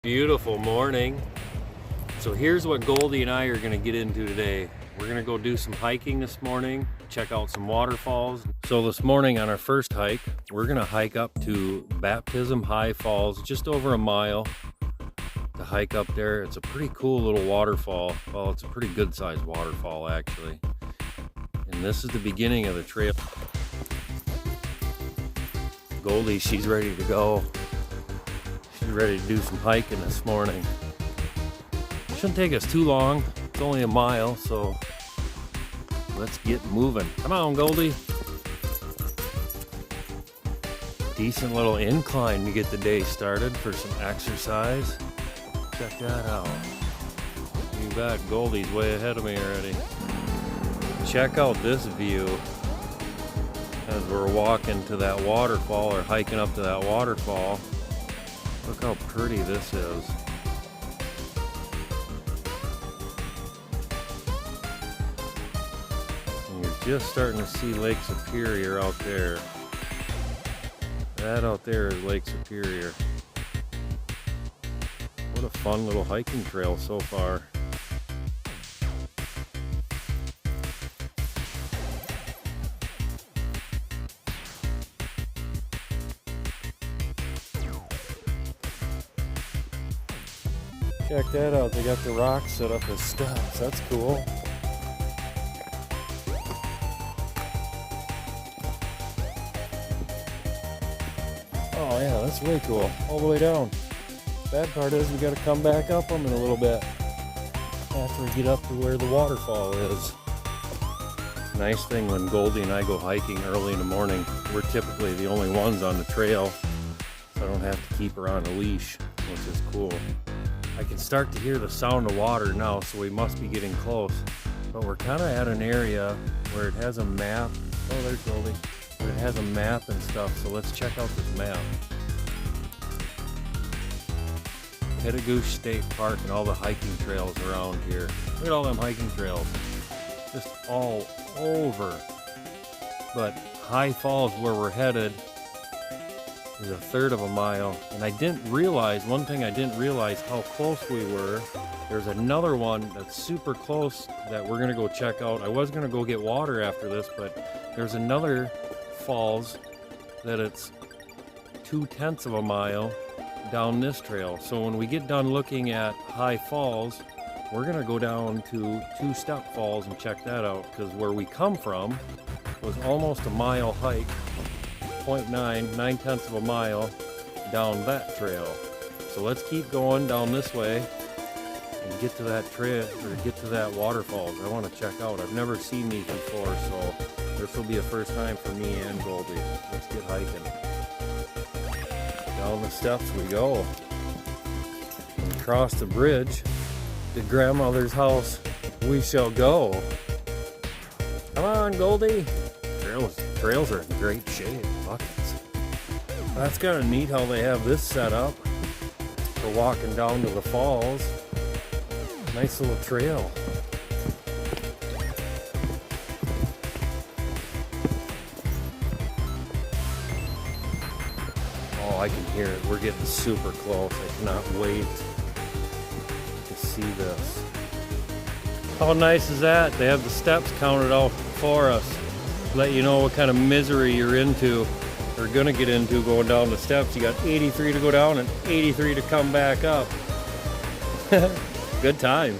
Beautiful morning. So here's what Goldie and I are going to get into today. We're going to go do some hiking this morning, check out some waterfalls. So this morning on our first hike, we're going to hike up to Baptism High Falls, just over a mile to hike up there. It's a pretty cool little waterfall. Well, it's a pretty good sized waterfall actually. And this is the beginning of the trail. Goldie, she's ready to go. She's ready to do some hiking this morning. Shouldn't take us too long. It's only a mile, so let's get moving. Come on, Goldie. Decent little incline to get the day started for some exercise. Check that out. You bet, Goldie's way ahead of me already. Check out this view as we're walking to that waterfall or hiking up to that waterfall. Look how pretty this is. And you're just starting to see Lake Superior out there. That out there is Lake Superior. What a fun little hiking trail so far. Check that out, they got the rocks set up as steps, that's cool. Oh yeah, that's way cool, all the way down. Bad part is we gotta come back up them in a little bit after we get up to where the waterfall is. Nice thing when Goldie and I go hiking early in the morning, we're typically the only ones on the trail, so I don't have to keep her on a leash, which is cool. I can start to hear the sound of water now, so we must be getting close. But we're kind of at an area where it has a map. Oh, there's Goldie. Where it has a map and stuff, so let's check out this map. Tetaguche State Park and all the hiking trails around here. Look at all them hiking trails. Just all over. But High Falls, where we're headed, is a third of a mile, and I didn't realize, one thing I didn't realize how close we were. There's another one that's super close that we're gonna go check out. I was gonna go get water after this, but there's another falls that it's 2/10 of a mile down this trail. So when we get done looking at High Falls, we're gonna go down to Two Step Falls and check that out, because where we come from was almost a mile hike. 9/10 of a mile down that trail. So let's keep going down this way and get to that trail, or get to that waterfalls. I want to check out. I've never seen these before, so this will be a first time for me and Goldie. Let's get hiking. Down the steps we go. And across the bridge to grandmother's house we shall go. Come on, Goldie. Trails are in great shape. Buckets. That's kind of neat how they have this set up for walking down to the falls. Nice little trail. Oh, I can hear it. We're getting super close. I cannot wait to see this. How nice is that? They have the steps counted out for us. Let you know what kind of misery you're into or gonna get into going down the steps. You got 83 to go down and 83 to come back up. Good time.